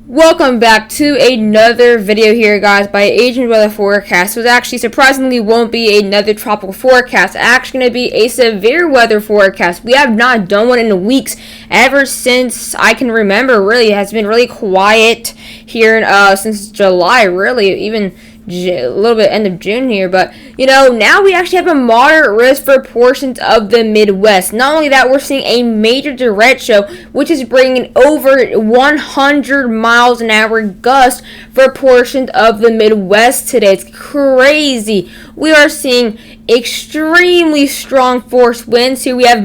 Welcome back to another video here, guys, by Asian Weather Forecast. So it actually surprisingly won't be another tropical forecast. It's actually going to be a severe weather forecast. We have not done one in weeks ever since I can remember. Really, it has been really quiet here since July, really, even a little bit end of June here, but now we actually have a moderate risk for portions of the Midwest. Not only that, we're seeing a major derecho, which is bringing over 100 miles an hour gust for portions of the Midwest today. It's crazy. We are seeing extremely strong force winds here. We have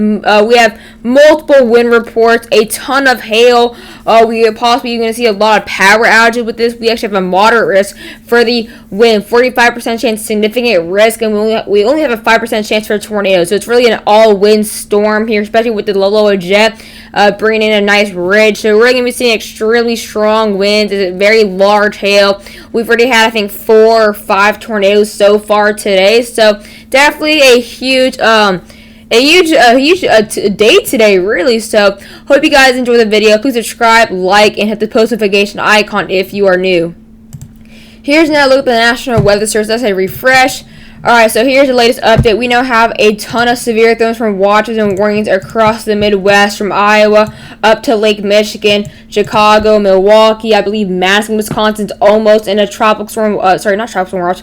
multiple wind reports, a ton of hail. We are possibly going to see a lot of power outages with this. We actually have a moderate risk for the wind, 45% chance, significant risk, and we only have a 5% chance for a tornado. So it's really an all-wind storm here, especially with the low jet bringing in a nice ridge. So we're going to be seeing extremely strong winds, very large hail. We've already had, I think, 4 or 5 tornadoes so far today. So definitely a huge day today, really. So hope you guys enjoy the video. Please subscribe, like, and hit the post notification icon if you are new. Here's now a look at the National Weather Service. Let's say refresh. Alright, so here's the latest update. We now have a ton of severe thunderstorm watches and warnings across the Midwest, from Iowa up to Lake Michigan, Chicago, Milwaukee, I believe Madison, Wisconsin's almost in a tropical storm. Not tropical storm watch.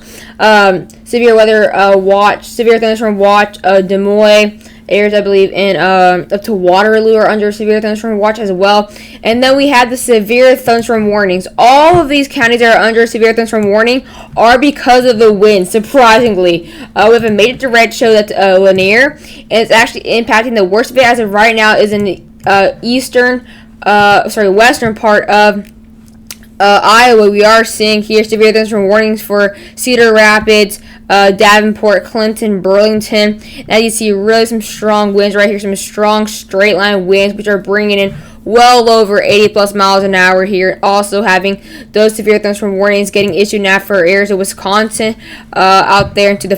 Severe weather watch, severe thunderstorm watch. Des Moines areas, I believe, in up to Waterloo are under severe thunderstorm watch as well. And then we had the severe thunderstorm warnings. All of these counties that are under severe thunderstorm warning are because of the wind, surprisingly. We have a major derecho that's linear, and it's actually impacting. The worst of it as of right now is in the western part of Iowa. We are seeing here severe thunderstorm warnings for Cedar Rapids, Davenport, Clinton, Burlington. Now you see really some strong winds right here, some strong straight line winds, which are bringing in well over 80 plus miles an hour here. Also having those severe thunderstorm warnings getting issued now for areas of Wisconsin, out there into the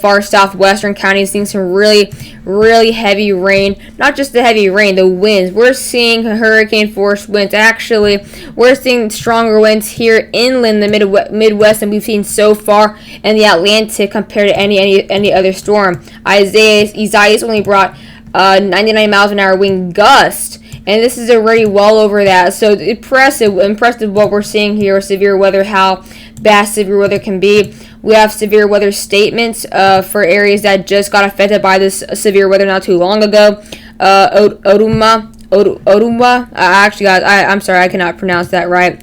far southwestern counties, seeing some really heavy rain. Not just the heavy rain, the winds. We're seeing hurricane force winds. Actually, we're seeing stronger winds here inland the Midwest than we've seen so far in the Atlantic compared to any other storm. Isaias only brought 99 miles an hour wind gust, and this is already well over that. So impressive what we're seeing here. Severe weather, how bad severe weather can be. We have severe weather statements for areas that just got affected by this severe weather not too long ago. Oduma. Actually, guys, I'm sorry, I cannot pronounce that right.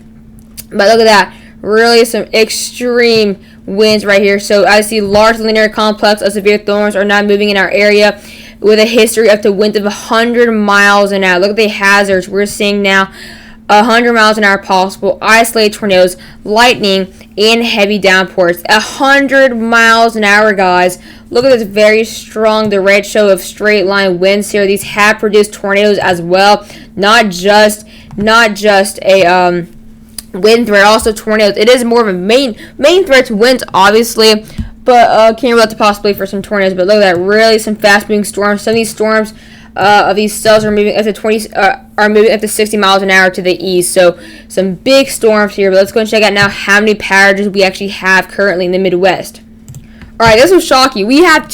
But look at that. Really some extreme winds right here. So I see large linear complex of severe storms are now moving in our area with a history up to winds of 100 miles an hour. Look at the hazards. We're seeing now 100 miles an hour possible, isolated tornadoes, lightning, and heavy downpours. 100 miles an hour, guys. Look at this very strong derecho of straight line winds here. These have produced tornadoes as well. Not just a wind threat, also tornadoes. It is more of a main threat to winds, obviously, but can't rule out the possibility for some tornadoes. But look at that, really some fast moving storms. Some of these storms of these cells are moving up to 60 miles an hour to the east. So some big storms here. But let's go and check out now how many power outages we actually have currently in the Midwest. All right, this will shock you. We have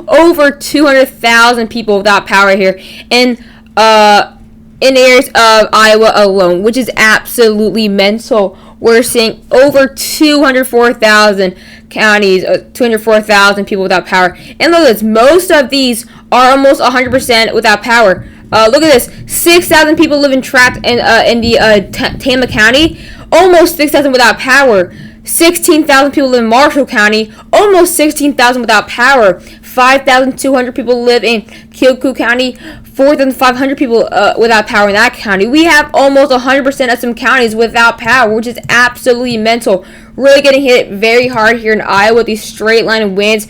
over 200,000 people without power here in areas of Iowa alone, which is absolutely mental. We're seeing over 204,000 counties, 204,000 people without power. And look at this, most of these are almost 100% without power. Look at this, 6,000 people living trapped in the Tama County, almost 6,000 without power. 16,000 people live in Marshall County, almost 16,000 without power. 5,200 people live in Kilcoot County, 4,500 people without power in that county. We have almost 100% of some counties without power, which is absolutely mental. Really getting hit very hard here in Iowa with these straight line winds,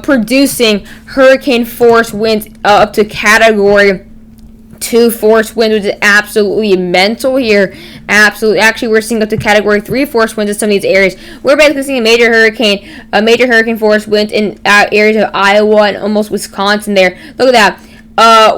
producing hurricane force winds up to Category 2 force winds, which is absolutely mental here. Absolutely. Actually, we're seeing up to Category 3 force winds in some of these areas. We're basically seeing a major hurricane force winds in areas of Iowa and almost Wisconsin there. Look at that.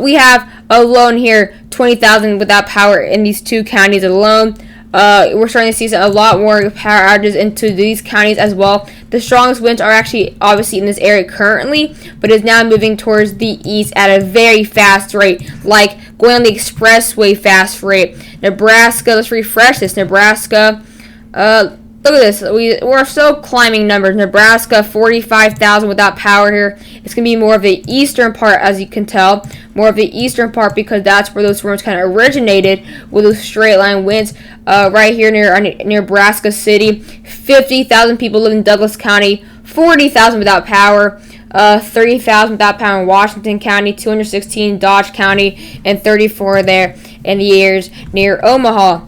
We have alone here 20,000 without power in these two counties alone. We're starting to see a lot more power outages into these counties as well. The strongest winds are actually obviously in this area currently, but is now moving towards the east at a very fast rate, like going on the expressway fast rate. Nebraska, let's refresh this. Nebraska, look at this. We're still climbing numbers. Nebraska, 45,000 without power here. It's going to be more of the eastern part, as you can tell. More of the eastern part because that's where those storms kind of originated with those straight line winds. Right here near Nebraska City, 50,000 people live in Douglas County. 40,000 without power. 30,000 without power in Washington County. 216 Dodge County. And 34 there in the areas near Omaha.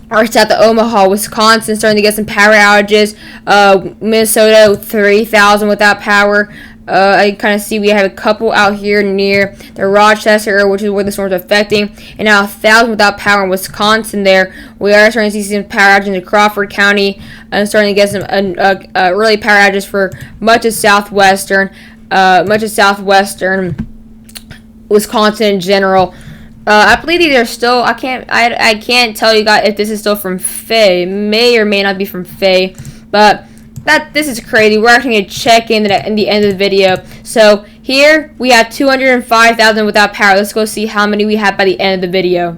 Or south of Omaha, Wisconsin, starting to get some power outages. Minnesota, 3,000 without power. I kind of see we have a couple out here near the Rochester area, which is where the storm's affecting. And now 1,000 without power in Wisconsin there. We are starting to see some power outages in Crawford County. And starting to get some really power outages for much of southwestern Wisconsin in general. I believe these are still. I can't tell you guys if this is still from Faye. May or may not be from Faye, but this is crazy. We're actually gonna check in the end of the video. So here we have 205,000 without power. Let's go see how many we have by the end of the video.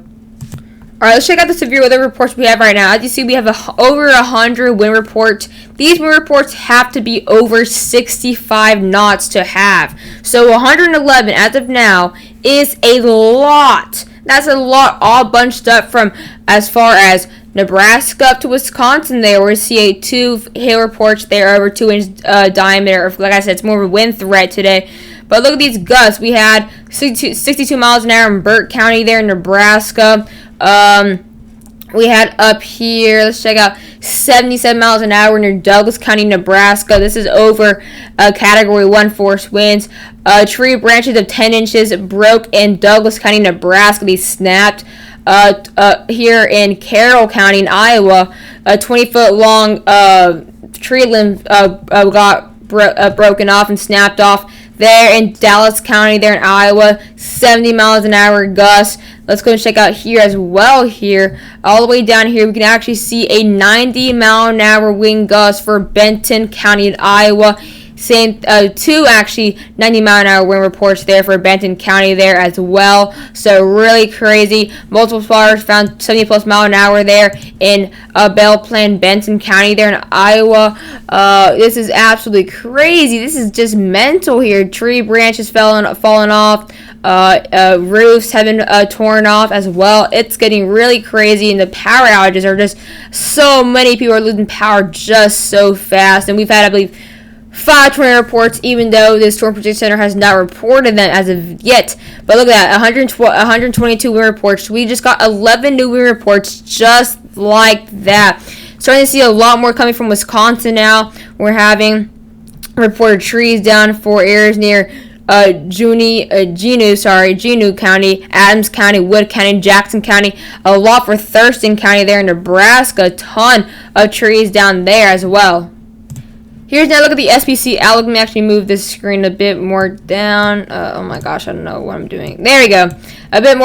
All right, let's check out the severe weather reports we have right now. As you see, we have over 100 wind reports. These wind reports have to be over 65 knots to have. So 111 as of now is a lot. That's a lot, all bunched up from as far as Nebraska up to Wisconsin there. We see 2 hail reports there over 2-inch diameter. Like I said, it's more of a wind threat today. But look at these gusts. We had 62 miles an hour in Burt County there in Nebraska. We had up here, let's check out 77 miles an hour near Douglas County, Nebraska. This is over Category 1 force winds. Tree branches of 10 inches broke in Douglas County, Nebraska. These snapped. Here in Carroll County in Iowa, a 20-foot long tree limb got broken off and snapped off. There in Dallas County, there in Iowa, 70 miles an hour gusts. Let's go and check out here as well. Here, all the way down here, we can actually see a 90 mile an hour wind gust for Benton County in Iowa. Same, 2 actually 90 mile an hour wind reports there for Benton County there as well. So really crazy. Multiple spotters found 70 plus mile an hour there in Belle Plaine, Benton County there in Iowa. This is absolutely crazy. This is just mental here. Tree branches falling off. Roofs have been torn off as well. It's getting really crazy, and the power outages are just so many people are losing power just so fast. And we've had, I believe, 5 tornado reports, even though the Storm Protection Center has not reported them as of yet. But look at that, 122 wind reports. We just got 11 new wind reports just like that. Starting to see a lot more coming from Wisconsin now. We're having reported trees down for areas near Juneau County, Adams County, Wood County, Jackson County. A lot for Thurston County there in Nebraska. A ton of trees down there as well. Here's now look at the SPC outlook. Let me actually move this screen a bit more down. Oh my gosh, I don't know what I'm doing. There we go. A bit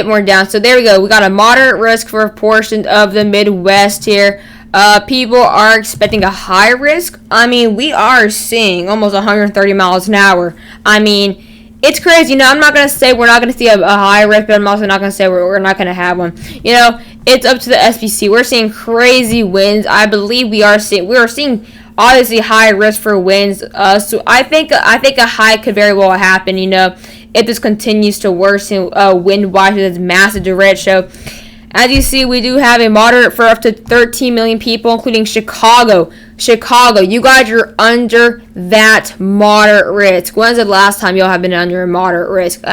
more down. So there we go. We got a moderate risk for a portion of the Midwest here. People are expecting a high risk. I mean, we are seeing almost 130 miles an hour. I mean, it's crazy. You know, I'm not going to say we're not going to see a high risk, but I'm also not going to say we're not going to have one. You know, it's up to the SPC. We're seeing crazy winds. I believe we are seeing obviously high risk for winds. So I think a high could very well happen, you know, if this continues to worsen wind-wise with this massive derecho. As you see, we do have a moderate for up to 13 million people, including Chicago. Chicago, you guys are under that moderate risk. When's the last time y'all have been under a moderate risk?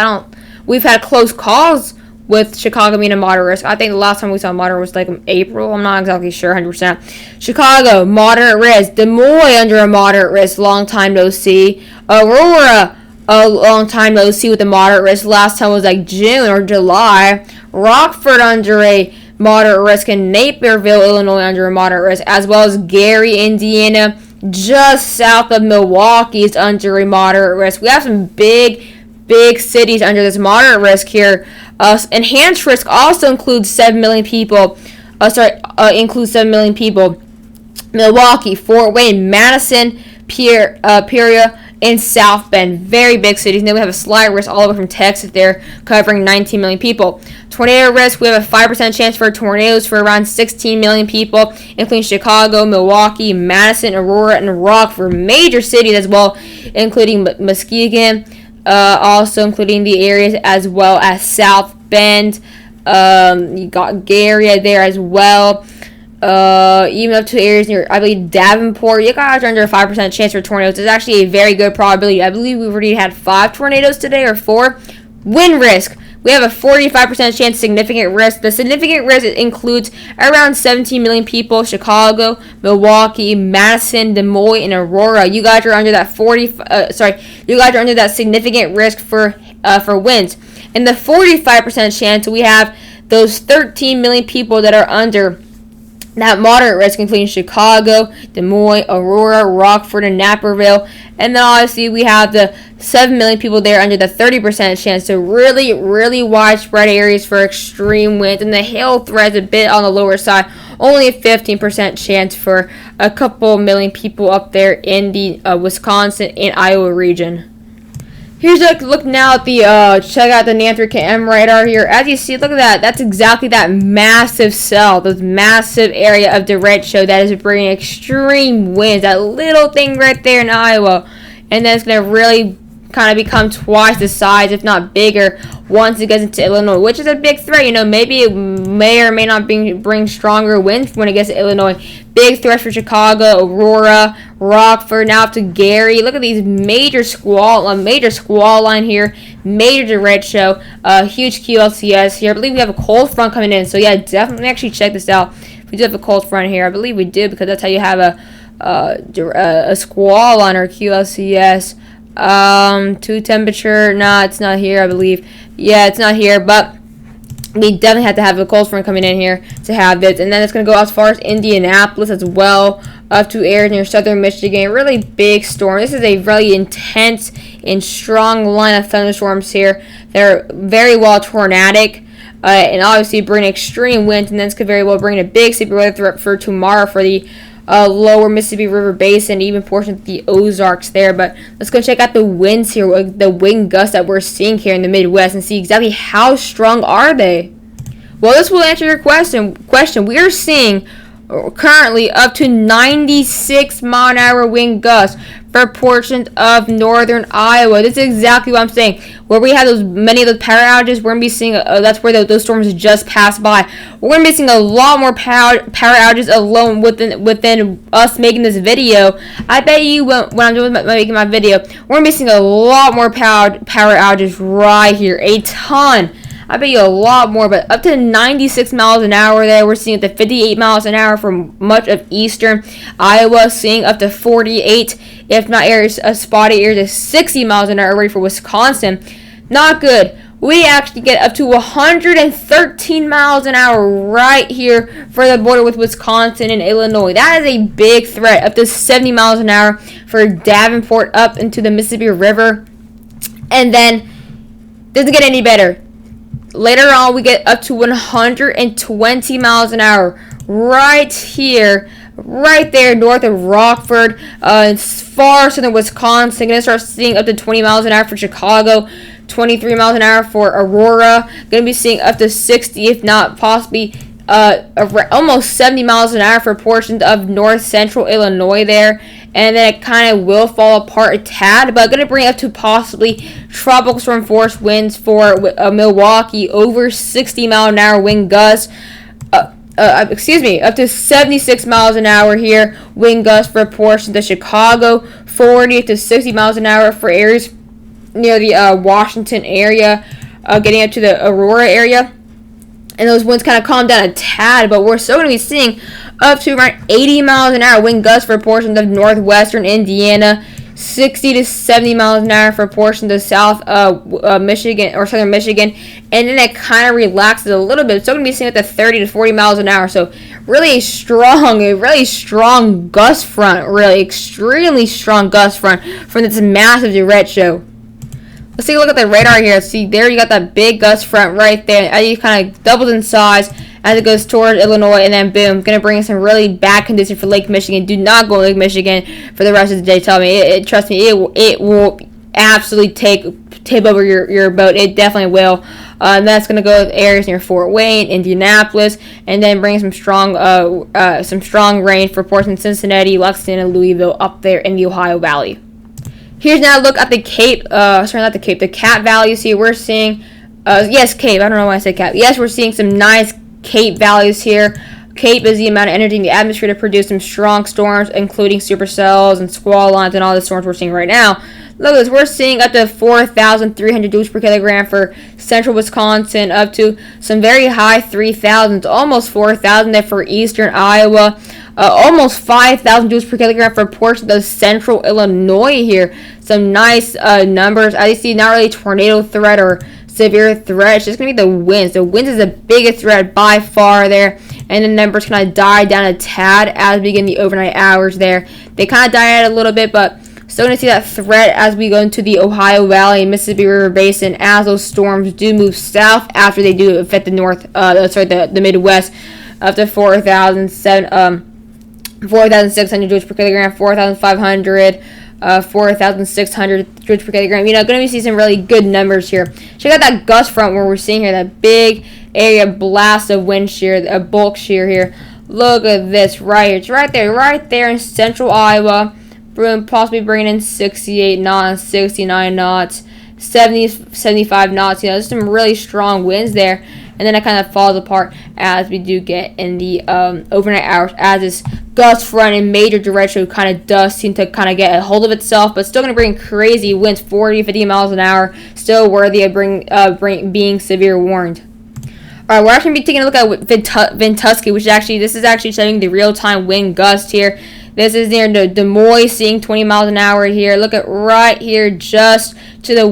We've had close calls with Chicago being a moderate risk. I think the last time we saw moderate was like in April. I'm not exactly sure 100%. Chicago, moderate risk. Des Moines under a moderate risk. Long time no see. Aurora, a long time no see with a moderate risk. Last time was like June or July. Rockford under a moderate risk. And Naperville, Illinois under a moderate risk. As well as Gary, Indiana, just south of Milwaukee is under a moderate risk. We have some big cities under this moderate risk here. Enhanced risk also includes 7 million people. includes 7 million people. Milwaukee, Fort Wayne, Madison, Peoria, and South Bend. Very big cities. And then we have a slight risk all over from Texas there, covering 19 million people. Tornado risk, we have a 5% chance for tornadoes for around 16 million people, including Chicago, Milwaukee, Madison, Aurora, and Rockford. Major cities as well, including Muskegon, also including the areas as well as South Bend. You got Gary there as well. Even up to areas near, I believe, Davenport. You guys are under a 5% chance for tornadoes. It's actually a very good probability. I believe we've already had 5 tornadoes today, or 4. Wind risk, we have a 45% chance significant risk. The significant risk includes around 17 million people. Chicago, Milwaukee, Madison, Des Moines, and Aurora. You guys are under that you guys are under that significant risk for winds. And the 45% chance, we have those 13 million people that are under that moderate risk, including Chicago, Des Moines, Aurora, Rockford, and Naperville. And then obviously we have the 7 million people there under the 30% chance. So really, really widespread areas for extreme winds. And the hail threat is a bit on the lower side. Only a 15% chance for a couple million people up there in the Wisconsin and Iowa region. Here's a look now at the, check out the Nantucket M radar here. As you see, look at that. That's exactly that massive cell, this massive area of derecho that is bringing extreme winds. That little thing right there in Iowa. And then it's going to really kind of become twice the size, if not bigger, once it gets into Illinois, which is a big threat. You know, maybe it may or may not bring stronger winds when it gets to Illinois. Big threat for Chicago, Aurora, Rockford, now up to Gary. Look at these major squall line here, major derecho, huge QLCS here. I believe we have a cold front coming in, so yeah, definitely actually check this out. We do have a cold front here. I believe we do, because that's how you have a squall line or QLCS. To temperature, nah, it's not here, I believe. Yeah, it's not here, but we definitely have to have a cold front coming in here to have this. And then it's going to go as far as Indianapolis as well, up to areas near southern Michigan. Really big storm. This is a really intense and strong line of thunderstorms here. They're very well tornadic, and obviously bring extreme winds, and then this could very well bring a big severe weather threat for tomorrow for the lower Mississippi River Basin, even portions of the Ozarks there. But let's go check out the winds here, the wind gusts that we're seeing here in the Midwest, and see exactly how strong are they. Well, this will answer your question. We are seeing currently up to 96 mile an hour wind gusts for portions of northern Iowa. This is exactly what I'm saying. Where we have many of those power outages, we're going to be seeing, that's where those storms just passed by. We're going to be seeing a lot more power outages alone within us making this video. I bet you when I'm making my video, we're going to be seeing a lot more power outages right here. A ton. I bet you a lot more, but up to 96 miles an hour there. We're seeing up to 58 miles an hour for much of eastern Iowa, seeing up to 48, if not areas, spotty areas of 60 miles an hour already for Wisconsin. Not good. We actually get up to 113 miles an hour right here for the border with Wisconsin and Illinois. That is a big threat. Up to 70 miles an hour for Davenport up into the Mississippi River. And then, doesn't get any better. Later on, we get up to 120 miles an hour right here, right there north of Rockford, far southern Wisconsin. Going to start seeing up to 20 miles an hour for Chicago, 23 miles an hour for Aurora. Going to be seeing up to 60, if not possibly almost 70 miles an hour for portions of north central Illinois there. And then it kind of will fall apart a tad, but going to bring up to possibly tropical storm force winds for Milwaukee, over 60 mile an hour wind gusts. Up to 76 miles an hour here, wind gusts for portions of Chicago, 40 to 60 miles an hour for areas near the Washington area, getting up to the Aurora area. And those winds kind of calm down a tad, but we're still going to be seeing up to around 80 miles an hour wind gusts for portions of northwestern Indiana, 60 to 70 miles an hour for portions of south Michigan or southern Michigan, and then it kind of relaxes a little bit. It's still going to be seeing up to 30 to 40 miles an hour. So really strong gust front, really extremely strong gust front from this massive derecho. Let's take a look at the radar here. See, there you got that big gust front right there. As you kind of doubled in size as it goes towards Illinois, and then boom, going to bring some really bad conditions for Lake Michigan. Do not go to Lake Michigan for the rest of the day. Tell me, trust me, it will absolutely take over your boat. It definitely will. That's going to go with areas near Fort Wayne, Indianapolis, and then bring some strong rain for ports in Cincinnati, Lexington, and Louisville up there in the Ohio Valley. Here's now a look at the Cape. The Cap values here. We're seeing, Cape. I don't know why I said Cap. Yes, we're seeing some nice Cape values here. Cape is the amount of energy in the atmosphere to produce some strong storms, including supercells and squall lines and all the storms we're seeing right now. Look at this. We're seeing up to 4,300 joules per kilogram for central Wisconsin, up to some very high 3,000s, almost 4,000 there for eastern Iowa, almost 5,000 joules per kilogram for portions of central Illinois here. Some nice numbers. As you see, not really tornado threat or severe threat. It's just going to be the winds. The winds is the biggest threat by far there. And the numbers kind of die down a tad as we get in the overnight hours there. They kind of die out a little bit, but still going to see that threat as we go into the Ohio Valley and Mississippi River Basin as those storms do move south after they do affect the Midwest up to 4,600 joules per kilogram, 4,500, 4,600 joules per kilogram. Going to be seeing some really good numbers here. Check out that gust front where we're seeing here, that big area blast of wind shear, a bulk shear here. Look at this right here. It's right there in central Iowa. Possibly bringing in 68 knots, 69 knots, 70, 75 knots. There's some really strong winds there. And then it kind of falls apart as we do get in the overnight hours, as this gust front and major derecho kind of does seem to kind of get a hold of itself, but still going to bring crazy winds, 40, 50 miles an hour, still worthy of being severe warned. All right, we're actually going to be taking a look at Ventusky, this is actually showing the real-time wind gust here. This is near Des Moines, seeing 20 miles an hour here. Look at right here, just to the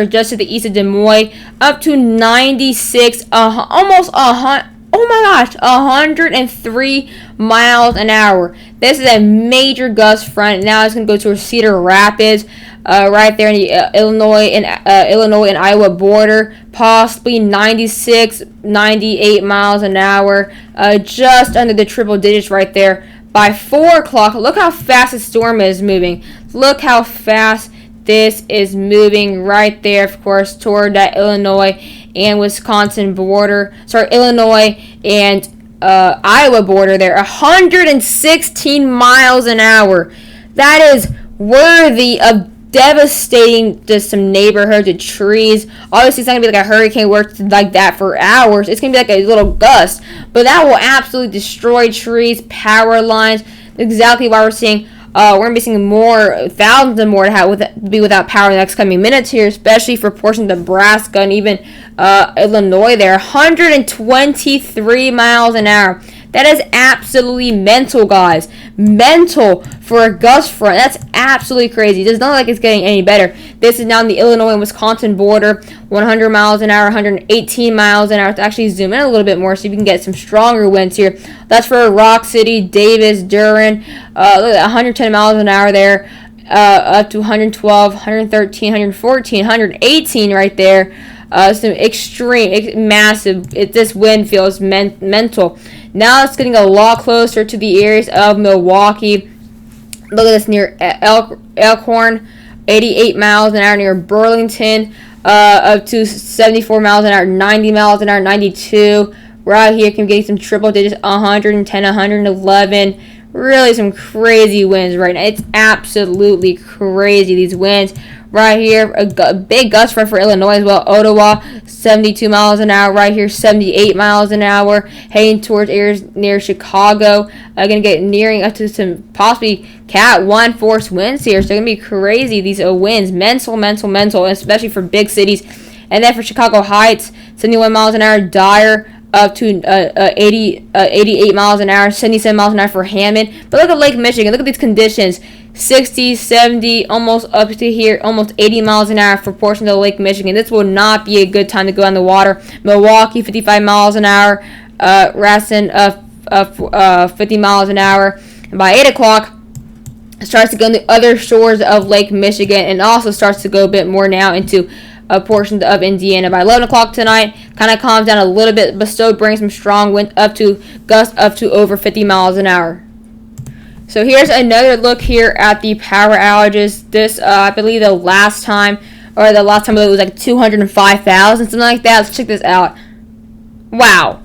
just to the east of Des Moines, up to 96, almost 103 miles an hour. This is a major gust front. Now it's going to go towards Cedar Rapids, right there in the Illinois and Iowa border, possibly 96, 98 miles an hour, just under the triple digits right there. By 4 o'clock, look how fast the storm is moving. Look how fast this is moving right there, of course, toward that Illinois and Wisconsin border. Illinois and Iowa border there. 116 miles an hour. That is worthy of devastating just some neighborhoods and trees. Obviously, it's not going to be like a hurricane where it's like that for hours. It's going to be like a little gust. But that will absolutely destroy trees, power lines. Exactly why we're seeing, we're going to be seeing thousands of more to be without power in the next coming minutes here, especially for portions of Nebraska and even Illinois there. 123 miles an hour. That is absolutely mental, guys. Mental for a gust front. That's absolutely crazy. It does not look like it's getting any better. This is now on the Illinois and Wisconsin border. 100 miles an hour, 118 miles an hour. Let's actually zoom in a little bit more so you can get some stronger winds here. That's for Rock City, Davis, Durham. Look at 110 miles an hour there. Up to 112, 113, 114, 118 right there. Some extreme, massive. This wind feels mental. Now it's getting a lot closer to the areas of Milwaukee. Look at this near Elkhorn, 88 miles an hour near Burlington, up to 74 miles an hour, 90 miles an hour, 92. Right here can get some triple digits, 110, 111. Really some crazy winds right now. It's absolutely crazy, these winds. Right here, a big gust front for Illinois as well. Ottawa, 72 miles an hour. Right here, 78 miles an hour. Heading towards areas near Chicago. Going to get nearing up to some possibly Cat 1 force winds here. So, going to be crazy, these winds. Mental, especially for big cities. And then for Chicago Heights, 71 miles an hour. Dyer, up to 88 miles an hour, 77 miles an hour for Hammond. But look at Lake Michigan. Look at these conditions. 60, 70, almost up to here, almost 80 miles an hour for portions of Lake Michigan. This will not be a good time to go on the water. Milwaukee, 55 miles an hour. Racine, 50 miles an hour. And by 8 o'clock, it starts to go on the other shores of Lake Michigan and also starts to go a bit more now into portions of Indiana by 11 o'clock tonight. Kind of calms down a little bit, but still brings some strong wind gusts up to over 50 miles an hour. So here's another look here at the power outages. This, I believe the last time it was like 205,000, something like that. Let's check this out. Wow.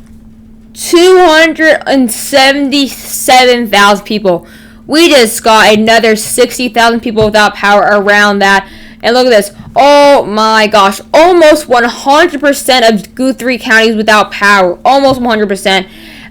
277,000 people. We just got another 60,000 people without power around that. And look at this. Oh my gosh. Almost 100% of Guthrie counties without power. Almost 100%.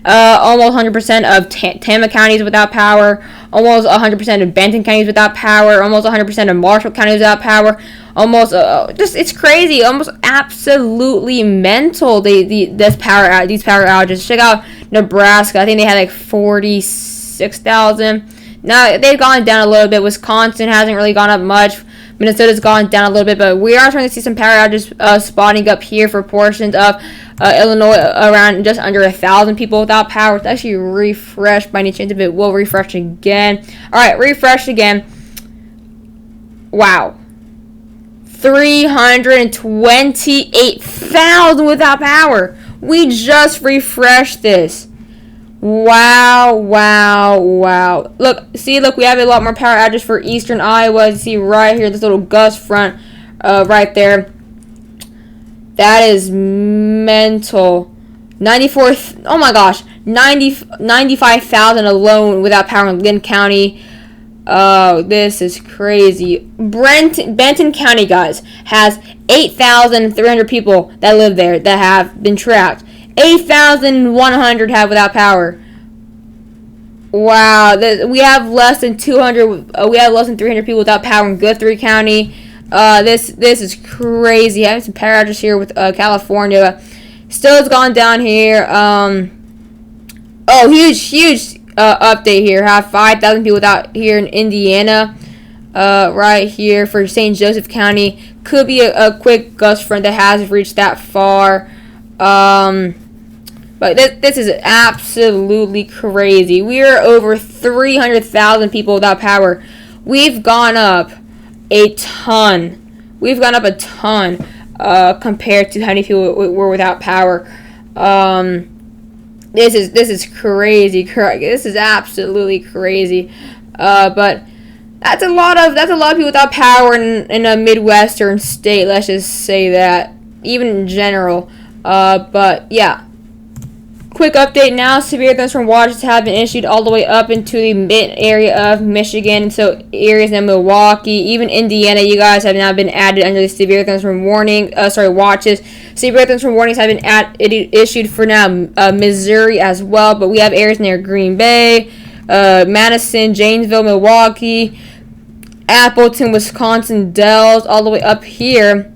Almost 100% of Tama counties without power. Almost 100% of Benton counties without power. Almost 100% of Marshall counties without power. Almost, it's crazy. Almost absolutely mental. These power outages. Check out Nebraska. I think they had like 46,000. Now they've gone down a little bit. Wisconsin hasn't really gone up much. Minnesota's gone down a little bit, but we are starting to see some power outages spotting up here for portions of Illinois, around just under 1,000 people without power. It's actually refreshed by any chance if it will refresh again. All right, refresh again. Wow. 328,000 without power. We just refreshed this. Wow. Look, we have a lot more power outages for eastern Iowa. You see right here, this little gust front right there. That is mental. 95,000 alone without power in Lynn County. Oh, this is crazy. Benton County, guys, has 8,300 people that live there that have been trapped. 8,100 have without power. Wow, we have less than 200. We have less than 300 people without power in Guthrie County. This is crazy. I have some power outages here with California. Still, it's gone down here. Huge update here. Have 5,000 people without here in Indiana. Right here for St. Joseph County. Could be a quick gust front that hasn't reached that far. But this is absolutely crazy. We are over 300,000 people without power. We've gone up a ton. Compared to how many people were without power. This is crazy. This is absolutely crazy. But that's a lot of people without power in a Midwestern state. Let's just say that, even in general. But yeah. Quick update now. Severe thunderstorm watches have been issued all the way up into the mid area of Michigan. So areas in Milwaukee, even Indiana, you guys have now been added under the severe thunderstorm watches. Severe thunderstorm warnings have been issued for now Missouri as well. But we have areas near Green Bay, Madison, Janesville, Milwaukee, Appleton, Wisconsin, Dells, all the way up here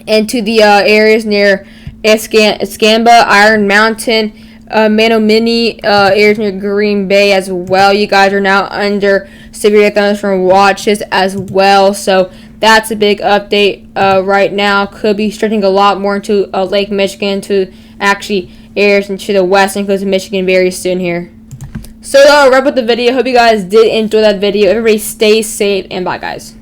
into the areas near Escamba, Iron Mountain, Menominee, areas near Green Bay as well. You guys are now under severe thunderstorm watches as well. So that's a big update right now. Could be stretching a lot more into Lake Michigan, to actually areas into the west and coast of Michigan very soon here. So that'll wrap up the video. Hope you guys did enjoy that video. Everybody stay safe and bye, guys.